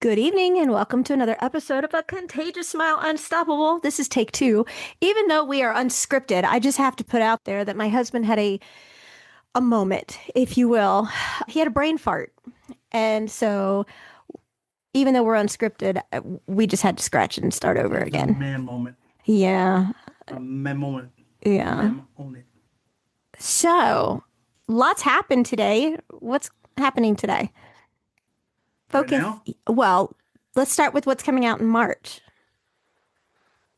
Good evening and welcome to another episode of A Contagious Smile Unstoppable. This is take two. Even though we are unscripted, I just have to put out there that my husband had a moment, if you will. He had a brain fart. And so even though we're unscripted, we just had to scratch it and start over It was a again. man moment. Yeah. A man moment. Yeah. Man moment. So lots happened today. What's happening today? Right Focus. now? Well, let's start with what's coming out in March.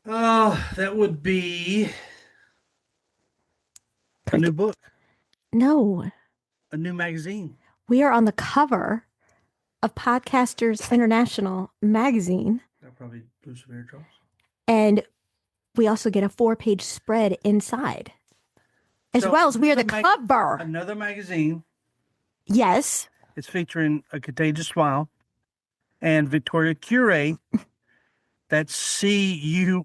That would be a new Cricket. book, No, a new magazine. we are on the cover of Podcasters International magazine. That'll probably lose some eardrums. And we also get a 4-page spread inside, as So well as this we are is the cover. another magazine. Yes. It's featuring A Contagious Smile and Victoria Cure. That's Cuore,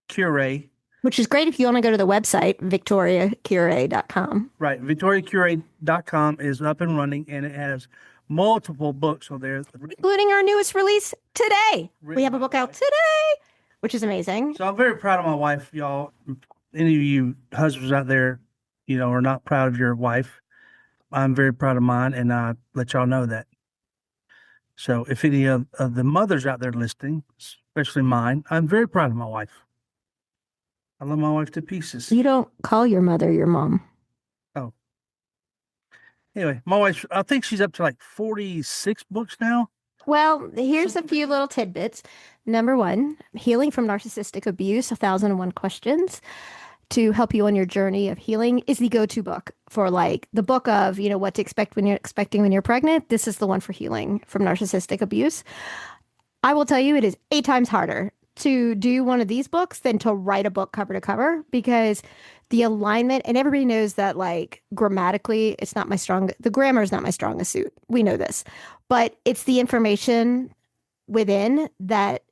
Cure. Which is great if you want to go to the website, victoriacure.com. Right. VictoriaCure.com is up and running, and it has multiple books on there. Including our newest release today. We have a book out today, which is amazing. So I'm very proud of my wife, y'all. Any of you husbands out there, are not proud of your wife. I'm very proud of mine, and I let y'all know that. So if any of the mothers out there listening, especially mine, I'm very proud of my wife. I love my wife to pieces. You don't call your mother your mom. Oh. Anyway, my wife, I think she's up to like 46 books now. Well, here's a few little tidbits. Number one, Healing from Narcissistic Abuse, 1001 Questions to help you on your journey of healing is the go-to book for like the book of, what to expect when you're pregnant. This is the one for healing from narcissistic abuse. I will tell you, it is 8 times harder to do one of these books than to write a book cover to cover because the alignment, and everybody knows that like grammatically, the grammar is not my strongest suit. We know this, but it's the information within that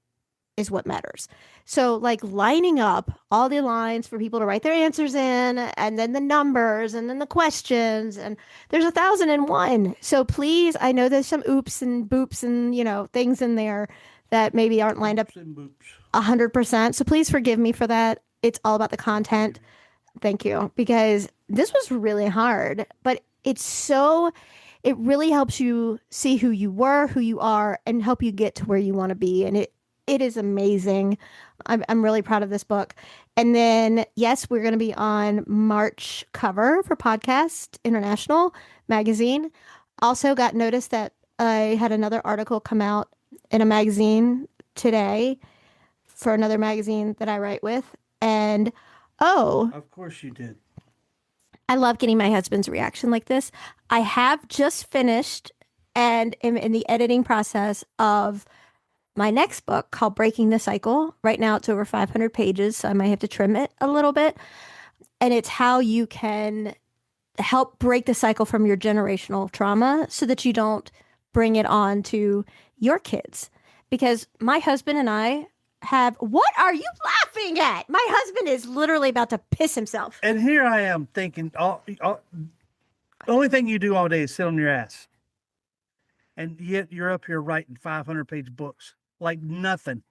is what matters. So like lining up all the lines for people to write their answers in and then the numbers and then the questions and there's 1001. So please, I know there's some oops and boops and, things in there that maybe aren't lined up 100%. So please forgive me for that. It's all about the content. Thank you. Because this was really hard, but it really helps you see who you were, who you are, and help you get to where you want to be. And it is amazing. I'm really proud of this book. And then, yes, we're going to be on March cover for Podcast International magazine. Also got notice that I had another article come out in a magazine today for another magazine that I write with. And, Of course you did. I love getting my husband's reaction like this. I have just finished and am in the editing process of my next book called Breaking the Cycle. Right now it's over 500 pages, so I might have to trim it a little bit. And it's how you can help break the cycle from your generational trauma so that you don't bring it on to your kids. Because my husband and I what are you laughing at? My husband is literally about to piss himself. And here I am thinking, the only thing you do all day is sit on your ass. And yet you're up here writing 500-page books like nothing.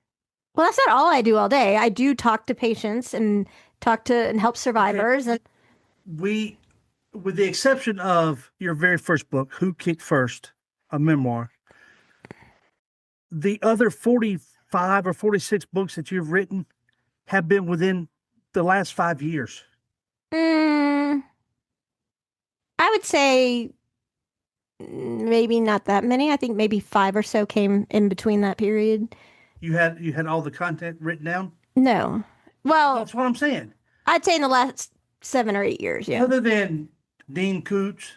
Well, that's not all I do all day. I do talk to patients and help survivors. Okay. And with the exception of your very first book, Who Kicked First, a memoir, the other 45 or 46 books that you've written have been within the last 5 years. I would say maybe not that many. I think maybe 5 or so came in between that period. You had all the content written down? No. Well, That's what I'm saying. I'd say in the last 7 or 8 years, yeah. Other than Dean Coots.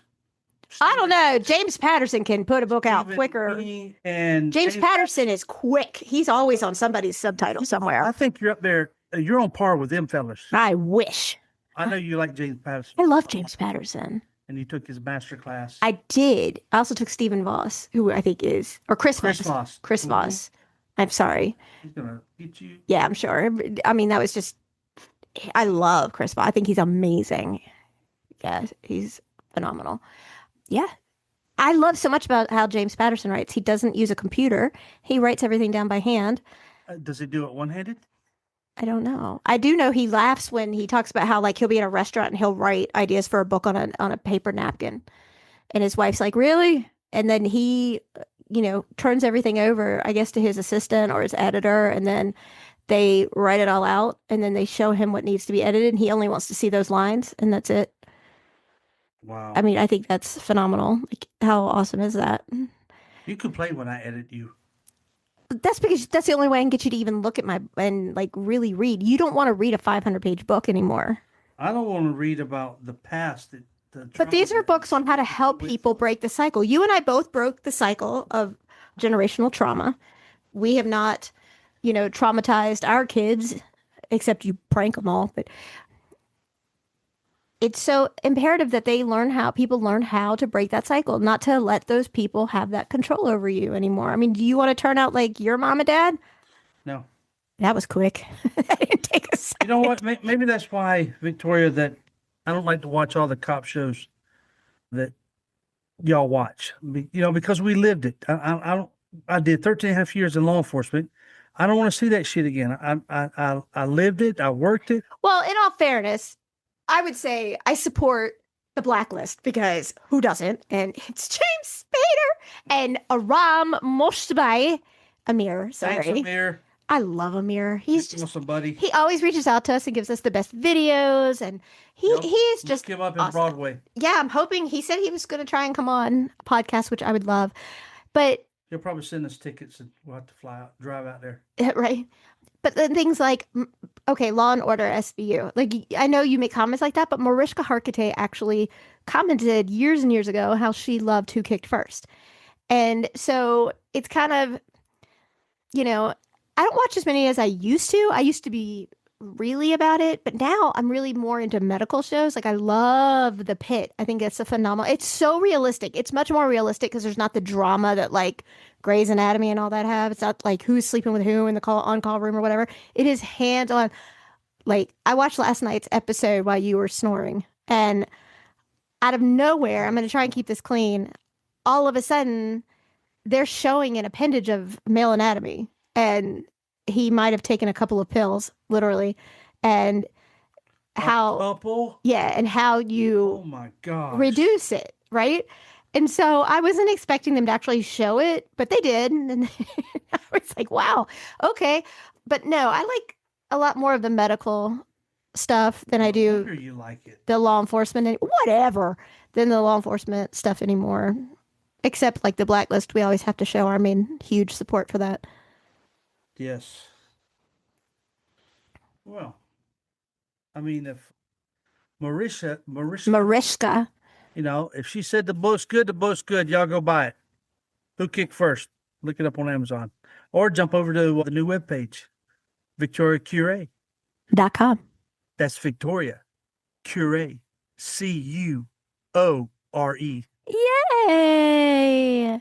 I don't know. James Patterson can put a book out Stephen quicker. And James Patterson is quick. He's always on somebody's subtitle somewhere. I think you're up there. You're on par with them fellas. I wish. I know you like James Patterson. I love James Patterson. And you took his master class. I did. I also took Stephen Voss, who I think is, or Chris Voss. Chris Voss. I'm sorry. He's going to get you. Yeah, I'm sure. I mean, that was just, I love Chris Voss. I think he's amazing. Yeah, he's phenomenal. Yeah. I love so much about how James Patterson writes. He doesn't use a computer. He writes everything down by hand. Does he do it one-handed? I don't know. I do know he laughs when he talks about how like he'll be at a restaurant and he'll write ideas for a book on a paper napkin. And his wife's like, "Really?" And then he, turns everything over, I guess, to his assistant or his editor, and then they write it all out and then they show him what needs to be edited and he only wants to see those lines and that's it. I Wow. mean, I think that's phenomenal. Like, how awesome is that? You complain when I edit you. That's because that's the only way I can get you to even look at my and like really read. You don't want to read a 500-page book anymore. I don't want to read about the past, the But trauma these are that books on how to people help went people through. break the cycle. You and I both broke the cycle of generational trauma. We have not, traumatized our kids, except you prank them all. But it's so imperative that people learn how to break that cycle, not to let those people have that control over you anymore. I mean, do you want to turn out like your mom and dad? No. That was quick. That didn't take a You know what? second. Maybe that's why, Victoria, that I don't like to watch all the cop shows that y'all watch. Because we lived it. I don't. I did 13 and a half years in law enforcement. I don't want to see that shit again. I lived it. I worked it. Well, in all fairness, I would say I support the blacklist because who doesn't? And it's James Spader and Aram Moshbai. Amir, Thanks, sorry. Amir. I love Amir. He's Get just, awesome, buddy. he always reaches out to us and gives us the best videos. And Yep. he's Look just him up in awesome. Broadway. Yeah, I'm hoping he said he was going to try and come on a podcast, which I would love. But, He'll probably send us tickets and we'll have to fly out, drive out there. right. But then things like, okay, Law and Order SVU. Like, I know you make comments like that, but Mariska Hargitay actually commented years and years ago how she loved Who Kicked First. And so it's kind of, you know, I don't watch as many as I used to. I used to be really about it, but now I'm really more into medical shows. Like I love The Pit. I think it's a phenomenal. It's so realistic. It's much more realistic because there's not the drama that like Grey's Anatomy and all that have. It's not like who's sleeping with who in the call on call room or whatever. It is hands on. Like I watched last night's episode while you were snoring, and out of nowhere, I'm going to try and keep this clean. All of a sudden, they're showing an appendage of male anatomy, and he might have taken a couple of pills, literally, and A how, couple? yeah, and how Oh you my gosh. reduce it, right? And so I wasn't expecting them to actually show it, but they did. And I was like, wow, okay. But no, I like a lot more of the medical stuff than I No do wonder you like it. the law enforcement, whatever, than the law enforcement stuff anymore. Except like the blacklist, we always have to show our main huge support for that. Yes. Well, I mean, if Mariska, Mariska. if she said the book's good, y'all go buy it. Who kicked first? Look it up on Amazon. Or jump over to the new webpage, Victoria Cure. .com. That's Victoria Cure. Cuore. Yay!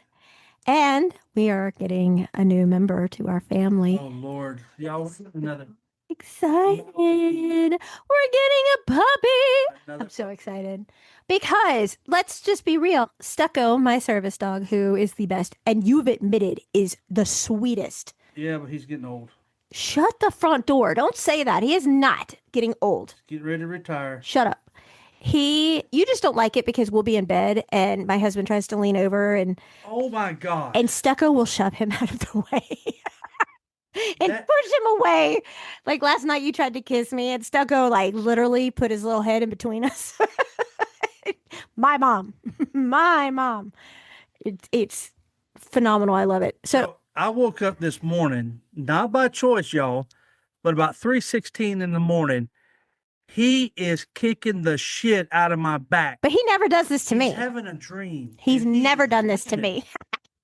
And we are getting a new member to our Oh family. Lord. Y'all another Excited. We're getting a puppy. I'm another so excited. Because let's just be real. Stucco, my service dog, who is the best, and you've admitted is the sweetest. Yeah, but he's getting old. Shut the front door. Don't say that. He is not getting old. He's getting ready to retire. Shut up. You just don't like it because we'll be in bed and my husband tries to lean over Oh my and gosh. Stucco will shove him out of the way and That push him away. Like last night you tried to kiss me and Stucco like literally put his little head in between us. My mom. My mom. It's phenomenal. I love it. So so I woke up this morning, not by choice, y'all, but about 3:16 in the morning. He is kicking the shit out of my back. but he never does this to He's me. having a dream. He's And he never is done this to running. me.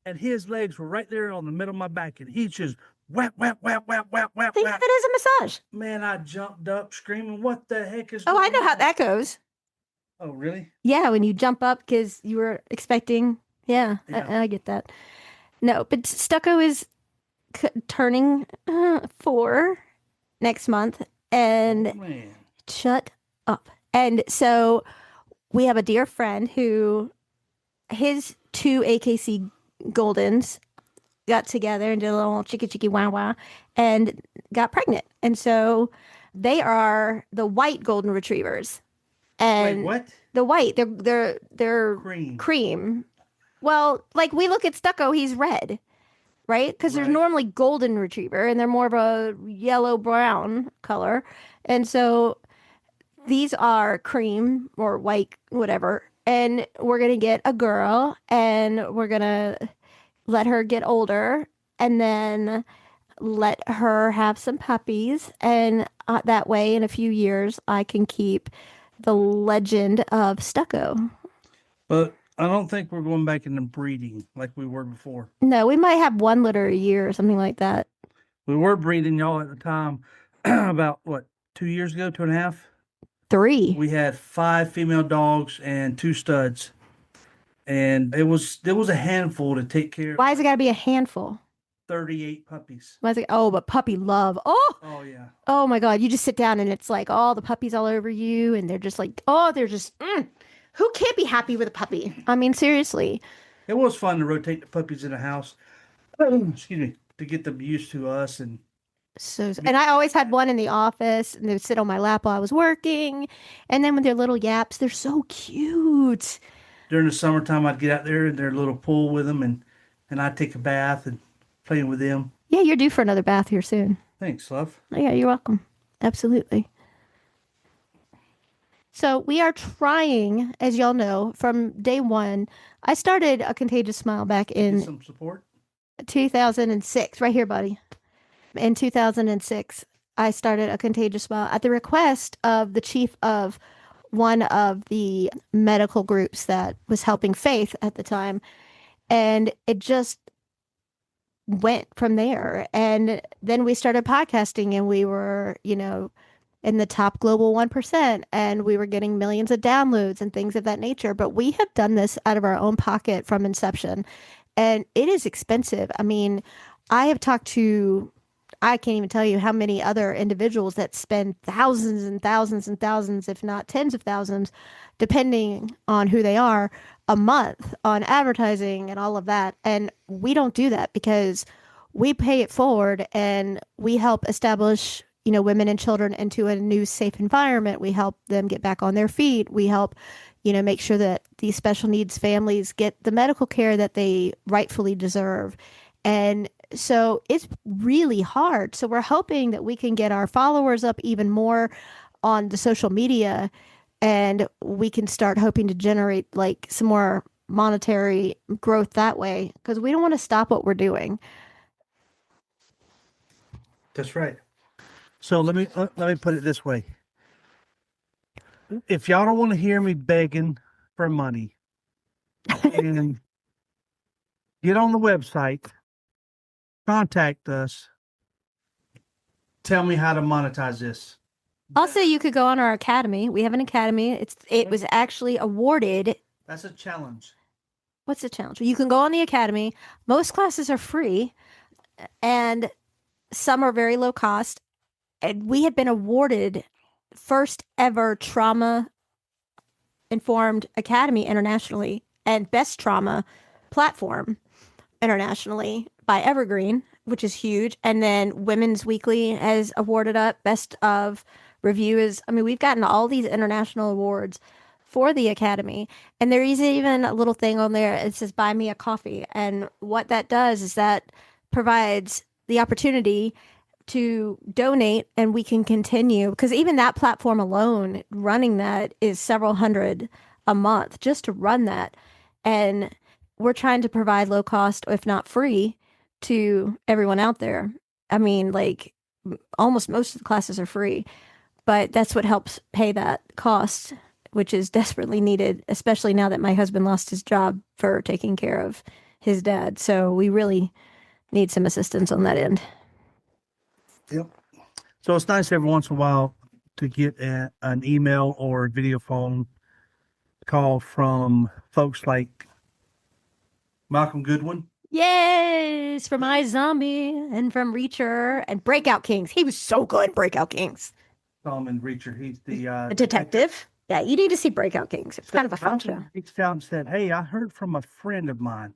And his legs were right there on the middle of my back. And he's just whap, whap, whap, whap, whap, whap, Think of whap. it as a massage. Man, I jumped up screaming, what the heck is Oh, I going know how on? that goes. Oh, really? Yeah, when you jump up because you were expecting. Yeah, Yeah. I get that. No, but Stucco is turning 4 next month, and Oh, man. shut up. And so we have a dear friend who his two AKC Goldens got together and did a little chicky chicky wow wow and got pregnant. And so they are the white golden retrievers. Wait, And what? the white, they're Cream. cream. Well, like we look at Stucco, he's red, right? Because there's Right. normally golden retriever and they're more of a yellow brown color. And so these are cream or white, whatever. And we're going to get a girl and we're going to let her get older and then let her have some puppies. And that way, in a few years, I can keep the legend of Stucco. But I don't think we're going back into breeding like we were before. No, we might have one litter a year or something like that. We were breeding y'all at the time about what, 2 years ago, 2.5? Three. We had 5 female dogs and 2 studs. And there was a handful to take care of Why has it got to be a handful? 38 puppies. Why is it? Oh, but puppy love. Oh, Oh yeah. oh my God. You just sit down and it's like all the puppies all over you. And they're just like, oh, they're just, who can't be happy with a puppy? I mean, seriously. It was fun to rotate the puppies in the house. Excuse me, to get them used to us and So, and I always had one in the office and they would sit on my lap while I was working. And then with their little yaps, they're so cute. during the summertime I'd get out there in their little pool with them and I'd take a bath and playing with them. Yeah, you're due for another bath here soon. Thanks, love. Oh, yeah, you're welcome. Absolutely. So we are trying, as y'all know, from day one. I started a Contagious Smile back Get in some support. 2006, right here, buddy. In 2006, I started a Contagious Smile at the request of the chief of one of the medical groups that was helping Faith at the time. And it just went from there. And then we started podcasting and we were, in the top global 1% and we were getting millions of downloads and things of that nature. But we have done this out of our own pocket from inception and it is expensive. I mean, I have talked to, I can't even tell you how many other individuals that spend thousands and thousands and thousands, if not tens of thousands, depending on who they are, a month on advertising and all of that. And we don't do that because we pay it forward and we help establish, women and children into a new safe environment. We help them get back on their feet. We help, make sure that these special needs families get the medical care that they rightfully deserve. And so it's really hard. So we're hoping that we can get our followers up even more on the social media and we can start hoping to generate like some more monetary growth that way because we don't want to stop what we're doing. That's right. So let me put it this way. If y'all don't want to hear me begging for money, and get on the website, contact us, tell me how to monetize this. Also, you could go on our academy. We have an academy. It was actually awarded. That's a challenge. What's the challenge? You can go on the academy. Most classes are free and some are very low cost. And we had been awarded first ever trauma informed academy internationally and best trauma platform internationally by Evergreen, which is huge. And then Women's Weekly has awarded up best of review is, I mean, we've gotten all these international awards for the academy. And there is even a little thing on there. It says, buy me a coffee. And what that does is that provides the opportunity to donate and we can continue because even that platform alone running that is several hundred a month just to run that. And we're trying to provide low cost, if not free, to everyone out there. I mean, like almost most of the classes are free, but that's what helps pay that cost, which is desperately needed, especially now that my husband lost his job for taking care of his dad. So we really need some assistance on that end. Yep. So it's nice every once in a while to get an email or a video phone call from folks like Malcolm Goodwin. Yes, from iZombie and from Reacher and Breakout Kings. He was so good in Breakout Kings. Solomon Reacher. He's the A detective. Yeah, you need to see Breakout Kings. It's kind of a fun show. Reached out and said, "Hey, I heard from a friend of mine."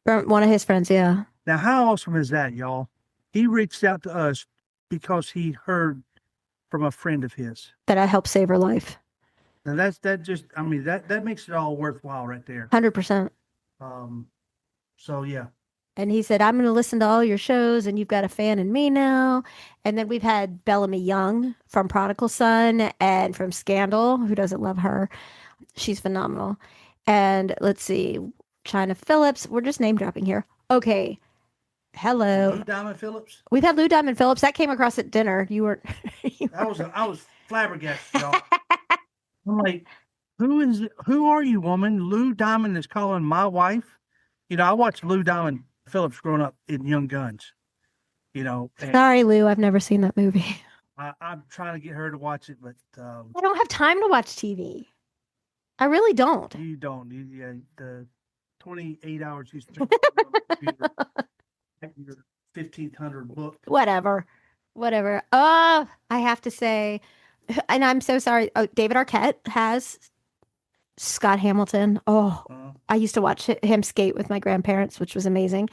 From one of his friends, yeah. Now, how awesome is that, y'all? He reached out to us because he heard from a friend of his. That I helped save her life. Now that just, I mean, that makes it all worthwhile right there. 100%. Um, so yeah. And he said, I'm going to listen to all your shows, and you've got a fan in me now. And then we've had Bellamy Young from Prodigal Son and from Scandal. Who doesn't love her? She's phenomenal. And let's see, China Phillips. We're just name dropping here. Okay. Hello. Lou Diamond Phillips. We've had Lou Diamond Phillips. That came across at dinner. You weren't. I was flabbergasted, y'all. I'm like, who are you, woman? Lou Diamond is calling my wife. You know, I watched Lou Diamond Phillips growing up in Young Guns. You know, Sorry, Lou. I've never seen that movie. I'm trying to get her to watch it, but I don't have time to watch TV. I really don't. you don't. Yeah, the 28 hours you spend your 1,500 book. Whatever. I have to say, and I'm so sorry. Oh, David Arquette has Scott Hamilton. Oh, I used to watch him skate with my grandparents, which was amazing.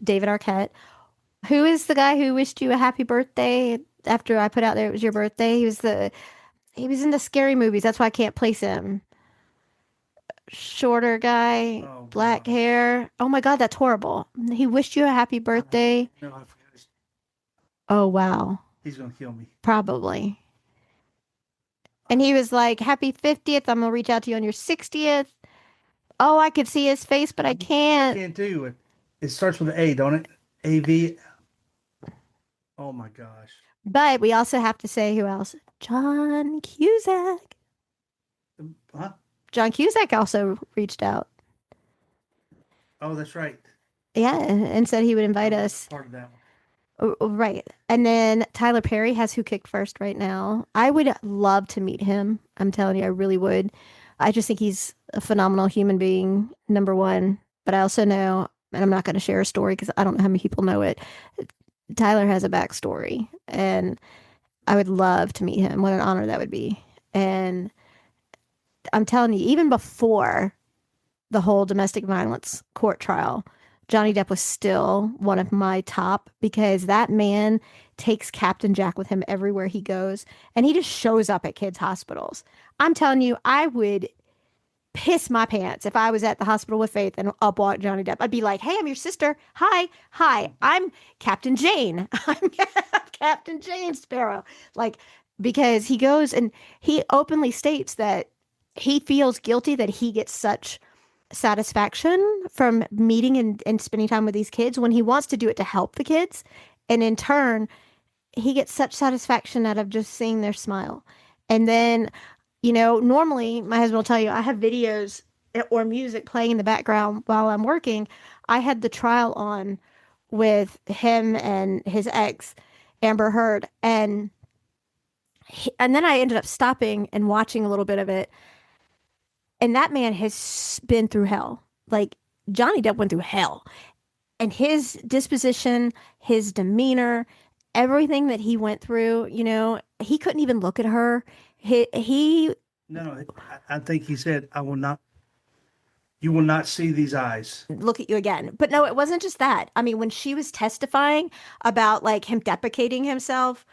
David Arquette. Who is the guy who wished you a happy birthday after I put out there it was your birthday? He was in the scary movies. That's why I can't place him. Shorter guy, black hair. Oh my God, that's horrible. He wished you a happy birthday. No, I forgot. Oh wow. He's gonna kill me. Probably. And he was like, happy 50th. I'm gonna reach out to you on your 60th. Oh, I could see his face, but I can't. I can't do it. It starts with an A, don't it? AV. Oh my gosh. But we also have to say who else? John Cusack. Huh? John Cusack also reached out. Oh, that's right. Yeah, and said he would invite us. Part of that one. Right. And then Tyler Perry has Who Kicked First right now. I would love to meet him. I'm telling you, I really would. I just think he's a phenomenal human being, number one. But I also know, and I'm not going to share a story because I don't know how many people know it. Tyler has a backstory, and I would love to meet him. What an honor that would be. And I'm telling you, even before the whole domestic violence court trial, Johnny Depp was still one of my top because that man takes Captain Jack with him everywhere he goes, and he just shows up at kids' hospitals. I'm telling you, I would piss my pants if I was at the hospital with Faith and up walked Johnny Depp. I'd be like, "Hey, I'm your sister. Hi, I'm Captain Jane. I'm Captain Jane Sparrow." Like, because he goes and he openly states that he feels guilty that he gets such satisfaction from meeting and spending time with these kids when he wants to do it to help the kids. And in turn, he gets such satisfaction out of just seeing their smile. And then, you know, normally my husband will tell you I have videos or music playing in the background while I'm working. I had the trial on with him and his ex, Amber Heard. And then I ended up stopping and watching a little bit of it. And that man has been through hell. Like, Johnny Depp went through hell. And his disposition, his demeanor, everything that he went through, you know, he couldn't even look at her. He No, I think he said, you will not see these eyes. Look at you again. But no, it wasn't just that. I mean, when she was testifying about like him deprecating himself,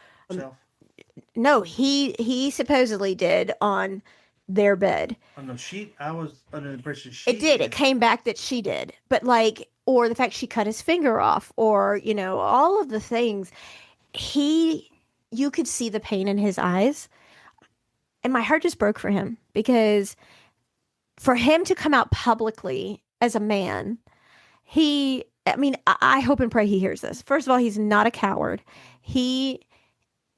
no, he supposedly did on their bed. Oh no, I was under the impression she It did. It came back that she did. But like, or the fact she cut his finger off, or, you know, all of the things. You could see the pain in his eyes. And my heart just broke for him because for him to come out publicly as a man, I hope and pray he hears this. First of all, he's not a coward. He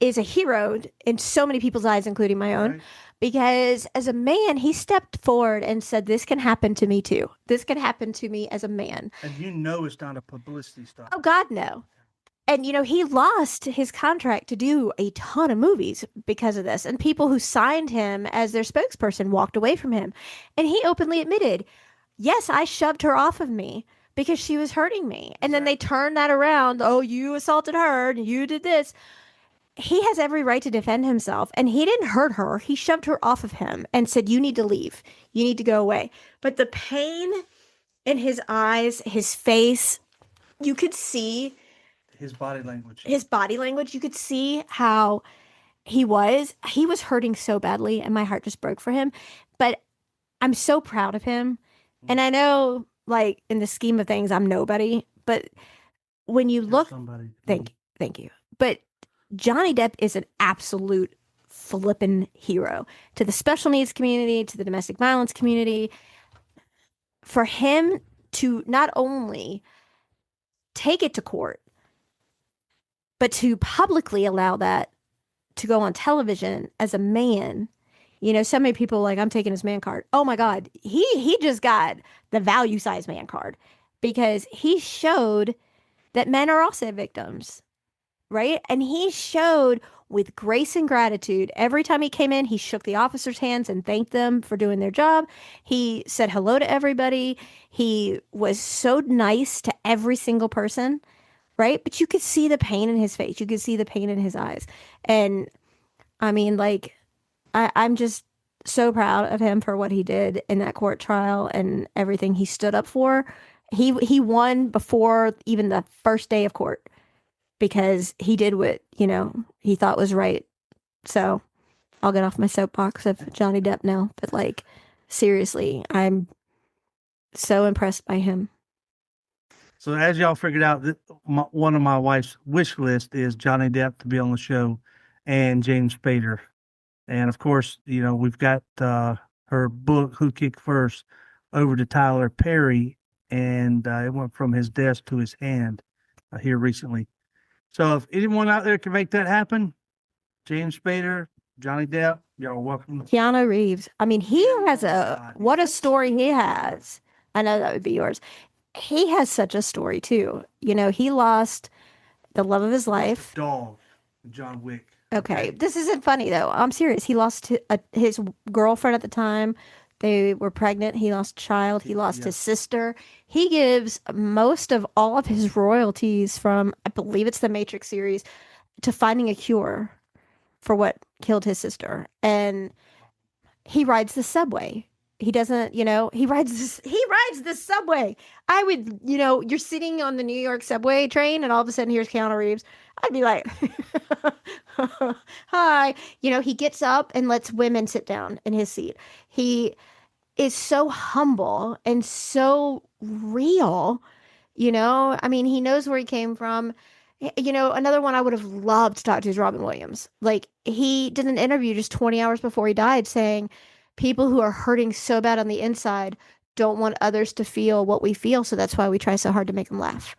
is a hero in so many people's eyes, including my own. Right. Because as a man, he stepped forward and said, this can happen to me too. This can happen to me as a man. And you know it's not a publicity stunt. Oh, God, no. And, you know, he lost his contract to do a ton of movies because of this. And people who signed him as their spokesperson walked away from him. And he openly admitted, yes, I shoved her off of me because she was hurting me. And then they turned that around. Oh, you assaulted her and you did this. he has every right to defend himself. And he didn't hurt her. He shoved her off of him and said, "You need to leave. You need to go away." But the pain in his eyes, his face, you could see His body language. his body language. You could see how he was hurting so badly, and my heart just broke for him. But I'm so proud of him. And I know, like, in the scheme of things, I'm nobody. But when you You're look, somebody. thank you. But Johnny Depp is an absolute flippin' hero to the special needs community, to the domestic violence community. For him to not only take it to court, but to publicly allow that to go on television as a man. So many people are like, I'm taking his man card. Oh my God. He just got the value size man card because he showed that men are also victims, right? And he showed with grace and gratitude. Every time he came in, he shook the officers' hands and thanked them for doing their job. He said hello to everybody. He was so nice to every single person, right? But you could see the pain in his face. You could see the pain in his eyes. And I mean, like, I'm just so proud of him for what he did in that court trial and everything he stood up for. He won before even the first day of court because he did what, he thought was right. So I'll get off my soapbox of Johnny Depp now. But like, seriously, I'm so impressed by him. So as y'all figured out, one of my wife's wish list is Johnny Depp to be on the show, and James Spader, and of course, we've got her book "Who Kicked First" over to Tyler Perry, and it went from his desk to his hand here recently. So if anyone out there can make that happen, James Spader, Johnny Depp, y'all are welcome. Keanu Reeves. I mean, he has God, what a yes. story he has. I know that would be yours. He has such a story too. He lost the love of his life. Dog, John Wick. Okay, this isn't funny though. I'm serious. He lost his girlfriend at the time. They were pregnant. He lost a child. He lost his sister. He gives most of all of his royalties from, I believe it's the Matrix series, to finding a cure for what killed his sister. And he rides the subway. He doesn't, he rides the subway. I would, you're sitting on the New York subway train and all of a sudden here's Keanu Reeves. I'd be like, hi. He gets up and lets women sit down in his seat. He is so humble and so real. I mean, he knows where he came from. Another one I would have loved to talk to is Robin Williams. Like, he did an interview just 20 hours before he died saying, people who are hurting so bad on the inside don't want others to feel what we feel. So that's why we try so hard to make them laugh.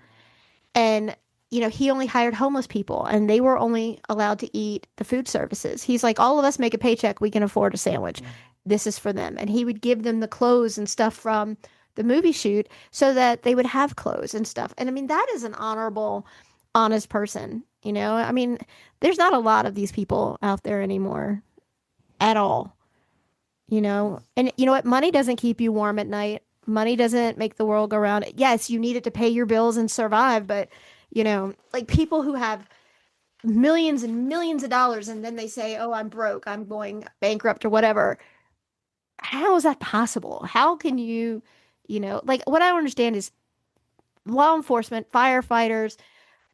And, he only hired homeless people and they were only allowed to eat the food services. He's like, all of us make a paycheck, we can afford a sandwich. This is for them. And he would give them the clothes and stuff from the movie shoot so that they would have clothes and stuff. And I mean, that is an honorable, honest person. I mean, there's not a lot of these people out there anymore at all. And you know what? Money doesn't keep you warm at night. Money doesn't make the world go round. Yes, you need it to pay your bills and survive, but like people who have millions and millions of dollars and then they say, "Oh, I'm broke. I'm going bankrupt or whatever." How is that possible? How can you, like what I don't understand is law enforcement, firefighters,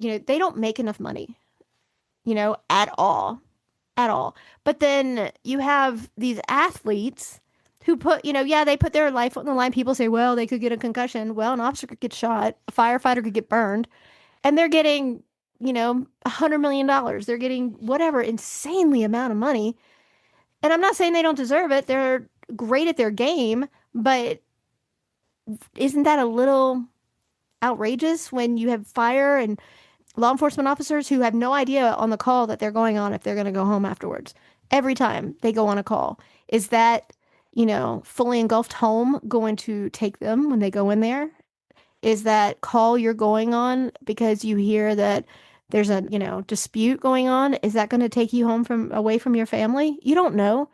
they don't make enough money, at all, at all. But then you have these athletes who put, yeah, they put their life on the line. People say, well, they could get a concussion. Well, an officer could get shot, a firefighter could get burned, and they're getting, $100 million. They're getting whatever insanely amount of money. And I'm not saying they don't deserve it. They're great at their game, but isn't that a little outrageous when you have fire and law enforcement officers who have no idea on the call that they're going on if they're going to go home afterwards? Every time they go on a call, is that, fully engulfed home going to take them when they go in there? Is that call you're going on because you hear that there's a, dispute going on? Is that going to take you home from away from your family? You don't know.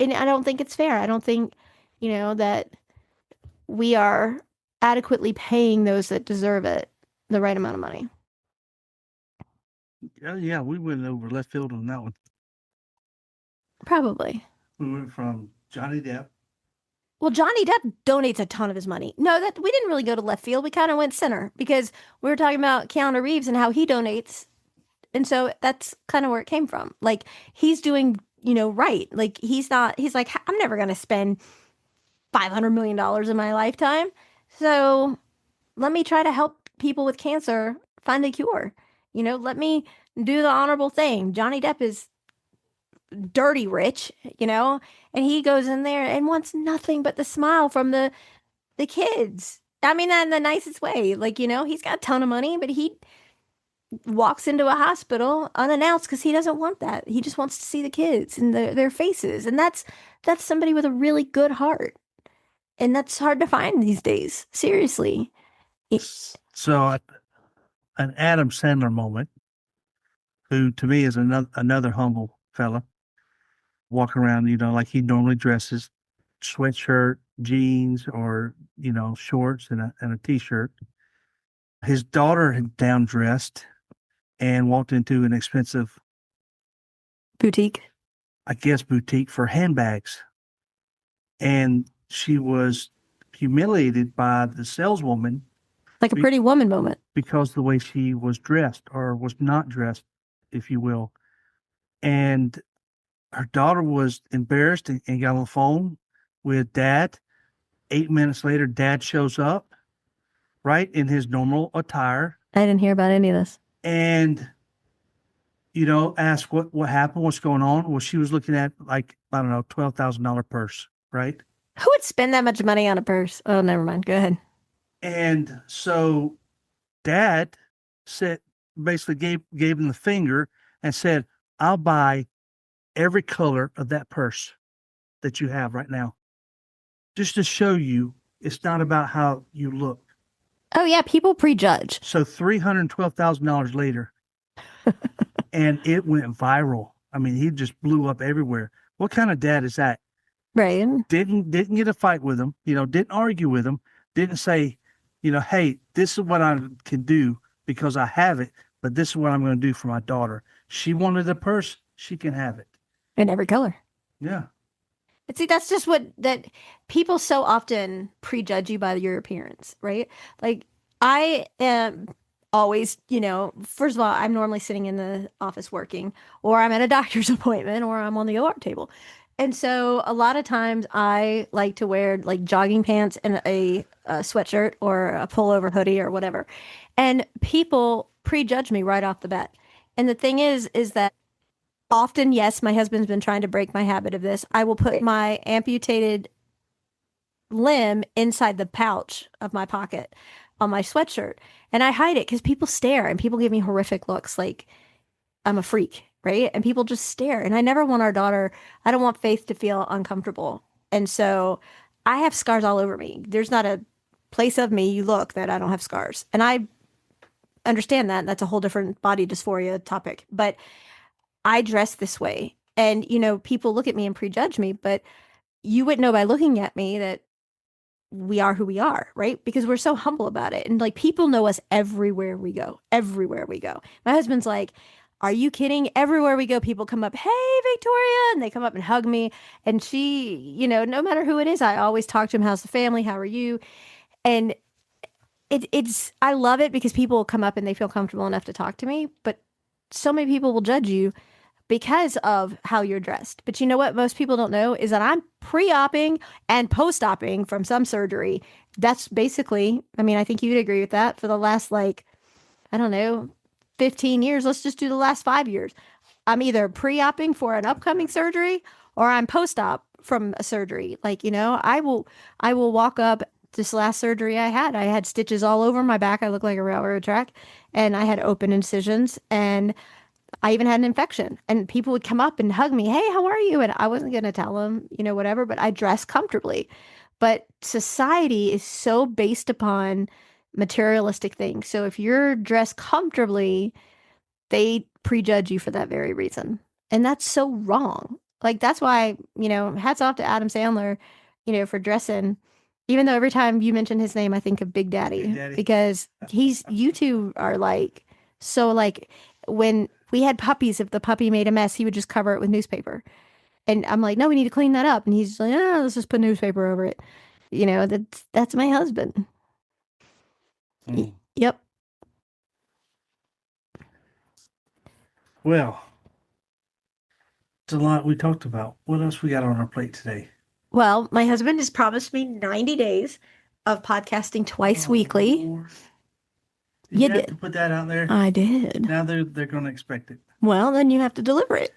And I don't think it's fair. I don't think, that we are adequately paying those that deserve it the right amount of money. Yeah, we went over left field on that one. Probably. We went from Johnny Depp. Well, Johnny Depp donates a ton of his money. No, that we didn't really go to left field. We kind of went center because we were talking about Keanu Reeves and how he donates. And so that's kind of where it came from. Like he's doing, right. Like he's like, I'm never going to spend $500 million in my lifetime. So let me try to help people with cancer find a cure. Let me do the honorable thing. Johnny Depp is dirty rich, and he goes in there and wants nothing but the smile from the kids. I mean that in the nicest way. Like, he's got a ton of money, but he walks into a hospital unannounced because he doesn't want that. He just wants to see the kids and their faces. And that's somebody with a really good heart. And that's hard to find these days. Seriously. So an Adam Sandler moment, who to me is another humble fella, walking around, like he normally dresses, sweatshirt, jeans, or shorts and a t-shirt. His daughter had down dressed and walked into an expensive, Boutique. I guess, boutique for handbags, and she was humiliated by the saleswoman Like a pretty woman moment. because of the way she was dressed or was not dressed, if you will. And her daughter was embarrassed and got on the phone with dad. 8 minutes later, dad shows up, right, in his normal attire. I didn't hear about any of this. And, asked what happened, what's going on. Well, she was looking at, like, I don't know, $12,000 purse, right? Who would spend that much money on a purse? Oh, never mind. Go ahead. And so dad said, basically gave him the finger and said, I'll buy every color of that purse that you have right now, just to show you it's not about how you look. Oh, yeah. People prejudge. So $312,000 later, and it went viral. I mean, he just blew up everywhere. What kind of dad is that? Right. Didn't get a fight with him, didn't argue with him, didn't say, hey, this is what I can do because I have it, but this is what I'm going to do for my daughter. She wanted the purse, she can have it. In every color. Yeah. But see, that's just that people so often prejudge you by your appearance, right? Like I am always, first of all, I'm normally sitting in the office working, or I'm at a doctor's appointment, or I'm on the OR table. And so a lot of times I like to wear like jogging pants and a sweatshirt or a pullover hoodie or whatever. And people prejudge me right off the bat. And the thing is that often, yes, my husband's been trying to break my habit of this. I will put my amputated limb inside the pouch of my pocket on my sweatshirt and I hide it because people stare and people give me horrific looks like I'm a freak, right? And people just stare. And I never want our daughter, I don't want Faith to feel uncomfortable. And so I have scars all over me. There's not a place of me you look that I don't have scars. And I understand that. That's a whole different body dysphoria topic. But I dress this way. And, people look at me and prejudge me, but you wouldn't know by looking at me that we are who we are, right? Because we're so humble about it. And like people know us everywhere we go, everywhere we go. My husband's like, are you kidding? Everywhere we go, people come up, hey, Victoria. And they come up and hug me. And she, no matter who it is, I always talk to him, how's the family? How are you? And I love it because people will come up and they feel comfortable enough to talk to me. But so many people will judge you because of how you're dressed. But you know what most people don't know is that I'm pre-opping and post-opping from some surgery. That's basically, I mean, I think you'd agree with that for the last like, I don't know, 15 years. Let's just do the last 5 years. I'm either pre-opping for an upcoming surgery or I'm post-op from a surgery. Like, I will walk up this last surgery I had stitches all over my back. I look like a railroad track and I had open incisions and I even had an infection and people would come up and hug me. Hey, how are you? And I wasn't going to tell them, whatever, but I dress comfortably. But society is so based upon materialistic things. So if you're dressed comfortably, they prejudge you for that very reason. And that's so wrong. Like, that's why, hats off to Adam Sandler, for dressing. Even though every time you mention his name, I think of Big Daddy, Big Daddy. because you two are like, so like, when we had puppies, if the puppy made a mess, he would just cover it with newspaper. And I'm like, no, we need to clean that up. And he's like, oh, let's just put newspaper over it. That's my husband. Mm. Yep. Well, it's a lot we talked about. What else we got on our plate today? Well, my husband has promised me 90 days of podcasting twice Oh, weekly. Lord. Did You you have to did. put that out there? I did. Now they're going to expect it. Well, then you have to deliver it.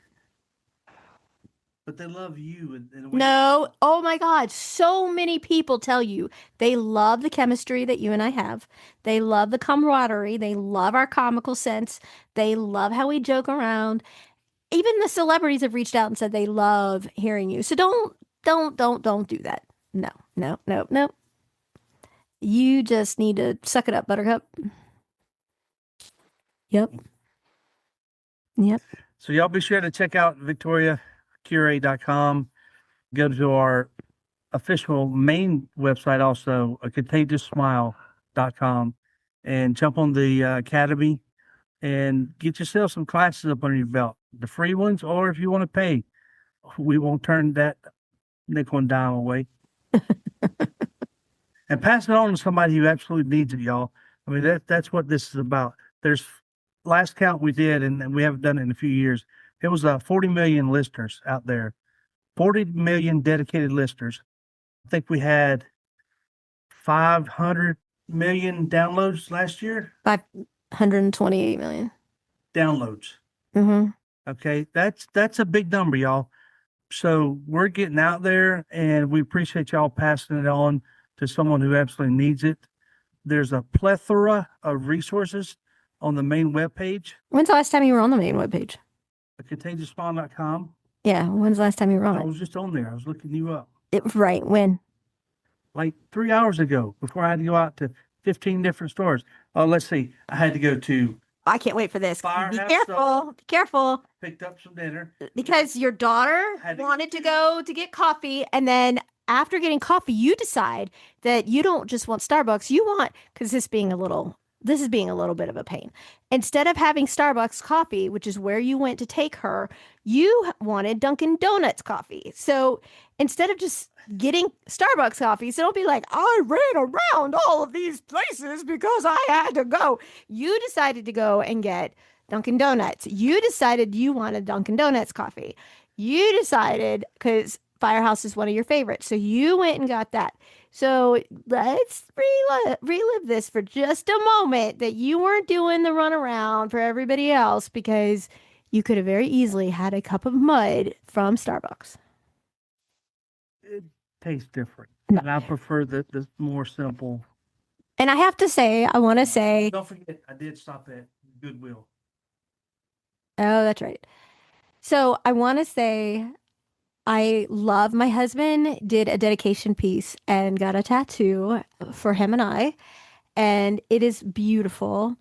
But they love you in a way. No. Oh my God. So many people tell you they love the chemistry that you and I have. They love the camaraderie. They love our comical sense. They love how we joke around. Even the celebrities have reached out and said they love hearing you. So don't do that. No, no, no, no. You just need to suck it up, Buttercup. Yep. Yep. So y'all be sure to check out victoriacure.com. Go to our official main website also, contagiousmile.com, and jump on the academy and get yourself some classes up under your belt. The free ones, or if you want to pay, we won't turn that nickel and dime away. And pass it on to somebody who absolutely needs it, y'all. I mean, that's what this is about. There's last count we did, and we haven't done it in a few years. It was 40 million listeners out there, 40 million dedicated listeners. I think we had 500 million downloads last year. 528 million. Downloads. Mm-hmm. Okay, that's a big number, y'all. So we're getting out there, and we appreciate y'all passing it on to someone who absolutely needs it. There's a plethora of resources on the main webpage, When's the last time you were on the main webpage? contagiouspawn.com. Yeah, when's the last time you were on I it? was just on there. I was looking you up Right, when? like 3 hours ago before I had to go out to 15 different stores. Oh, let's see. I had to go to I can't wait for this. Be Firehouse careful. Be careful. picked up some dinner. Because your daughter wanted to go to get coffee, and then after getting coffee, you decide that you don't just want Starbucks. You want, because this is being a little bit of a pain. Instead of having Starbucks coffee, which is where you went to take her, you wanted Dunkin' Donuts coffee. So instead of just getting Starbucks coffee, so don't be like, I ran around all of these places because I had to go. You decided to go and get Dunkin' Donuts. You decided you wanted Dunkin' Donuts coffee. You decided because Firehouse is one of your favorites. So you went and got that. So let's relive this for just a moment that you weren't doing the runaround for everybody else because you could have very easily had a cup of mud from Starbucks. It tastes different, No. and I prefer the more simple. And I have to say, I want to say, Don't forget, I did stop at Goodwill. oh, that's right. So I want to say I love my husband did a dedication piece and got a tattoo for him and I, and it is beautiful.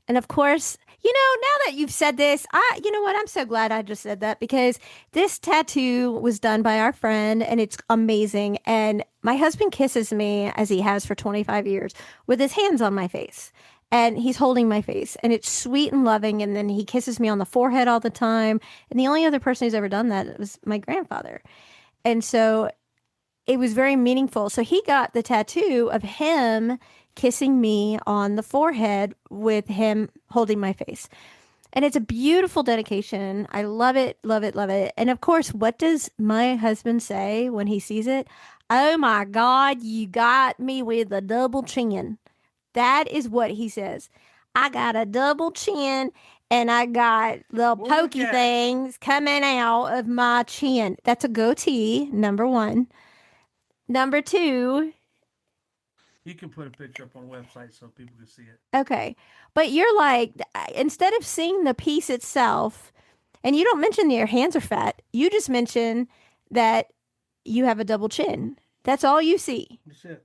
And of course, now that you've said this, you know what? I'm so glad I just said that because this tattoo was done by our friend and it's amazing. And my husband kisses me as he has for 25 years with his hands on my face. And he's holding my face and it's sweet and loving. And then he kisses me on the forehead all the time. And the only other person who's ever done that was my grandfather. And so it was very meaningful. So he got the tattoo of him kissing me on the forehead with him holding my face. And it's a beautiful dedication. I love it, love it, love it. And of course, what does my husband say when he sees it? Oh my God, you got me with a double chin. That is what he says. I got a double chin and I got little pokey things coming out of my chin. That's a goatee, number one. Number two, You can put a picture up on the website so people can see it. okay. But you're like, instead of seeing the piece itself, and you don't mention that your hands are fat, you just mention that you have a double chin. That's all you see. That's it.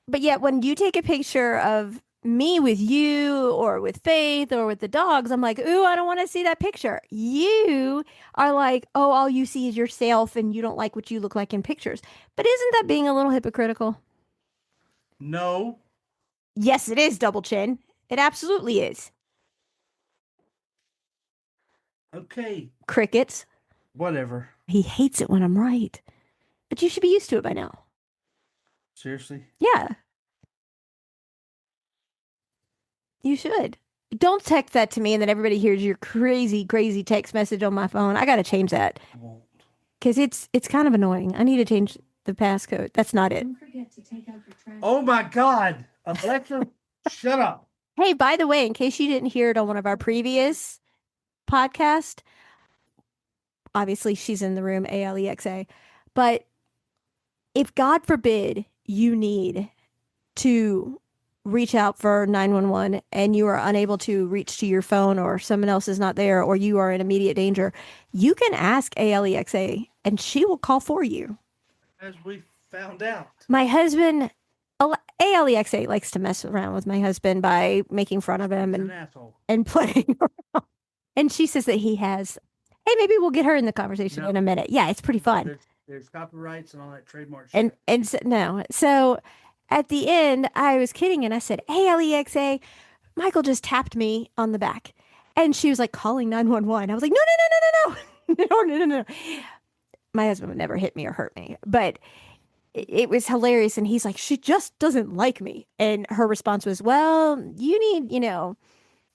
But yet, when you take a picture of me with you or with Faith or with the dogs, I'm like, ooh, I don't want to see that picture. You are like, oh, all you see is yourself and you don't like what you look like in pictures. But isn't that being a little hypocritical? No, Yes, it is double chin. It absolutely is. Okay. Crickets. Whatever. He hates it when I'm right. But you should be used to it by now. Seriously? Yeah. You should. Don't text that to me and then everybody hears your crazy, crazy text message on my phone. I got to change that I won't. because it's kind of annoying. I need to change the passcode. That's not it. Oh my God. Alexa, shut up. Hey, by the way, in case you didn't hear it on one of our previous podcasts, obviously she's in the room, Alexa. But if God forbid you need to reach out for 911 and you are unable to reach to your phone or someone else is not there or you are in immediate danger, you can ask Alexa and she will call for you. As we found out. My husband, Alexa likes to mess around with my husband by making fun of him He's an asshole. and playing around. And she says that he has, hey, maybe we'll get her in the conversation No. in a minute. Yeah, it's pretty fun. There's copyrights and all that trademark And shit. and so, no. So at the end, I was kidding and I said, "Hey, Alexa, Michael just tapped me on the back." And she was like calling 911. I was like, "No, no, no, no, no, no. No, no, no, no." My husband would never hit me or hurt me, but it was hilarious. And he's like, "She just doesn't like me." And her response was, "Well, you need,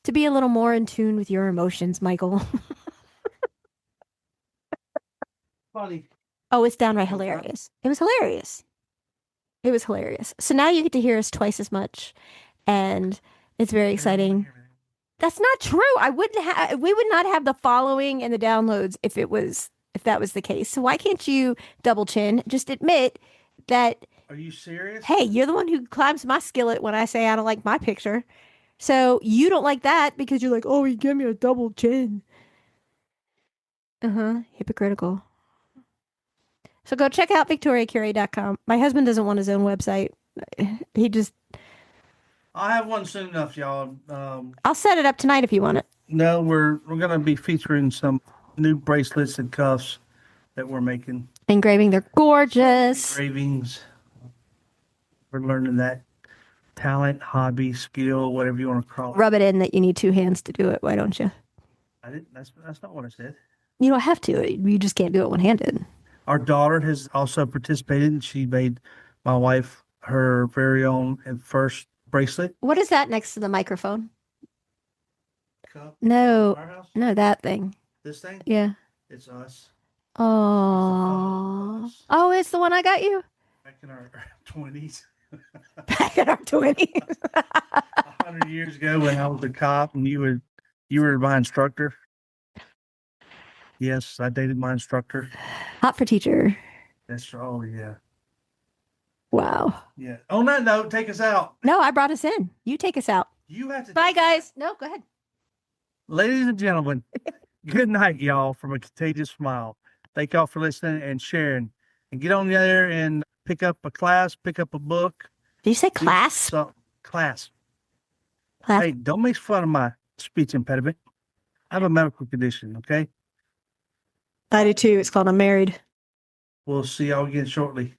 to be a little more in tune with your emotions, Michael." Funny. Oh, it's downright hilarious. It was hilarious. It was hilarious. So now you get to hear us twice as much, and it's very exciting. That's not true. We would not have the following and the downloads if that was the case. So why can't you double chin? Just admit that, Are you serious? hey, you're the one who climbs my skillet when I say I don't like my picture. So you don't like that because you're like, oh, you give me a double chin. Hypocritical. So go check out victoriacurie.com. My husband doesn't want his own website. He just, I'll have one soon enough, y'all. I'll set it up tonight if you want it. No, we're gonna be featuring some new bracelets and cuffs that we're making. Engraving, they're gorgeous. Engravings. We're learning that talent, hobby, skill, whatever you want to call it. Rub it in that you need two hands to do it. Why don't you? I didn't. That's not what I said. You don't have to. You just can't do it one-handed. Our daughter has also participated. She made my wife her very own and first bracelet. What is that next to the microphone? Cup. No, Our house. no, that thing. This thing. Yeah. It's us. Oh, oh, it's the one I got you Back in our 20s. back in our 20s. 100 years ago when I was a cop and you were my instructor. Yes, I dated my instructor. Hot for teacher. That's oh yeah. Wow. Yeah. On that note, take us out. No, I brought us in. You take us out. You have to. Bye, guys. No, go ahead. Ladies and gentlemen, good night, y'all, from a contagious smile. Thank y'all for listening and sharing. And get on there and pick up a class, pick up a book. Did you say class? So, class. Class. Hey, don't make fun of my speech impediment. I have a medical condition, okay? I do too. It's called I'm married. We'll see y'all again shortly.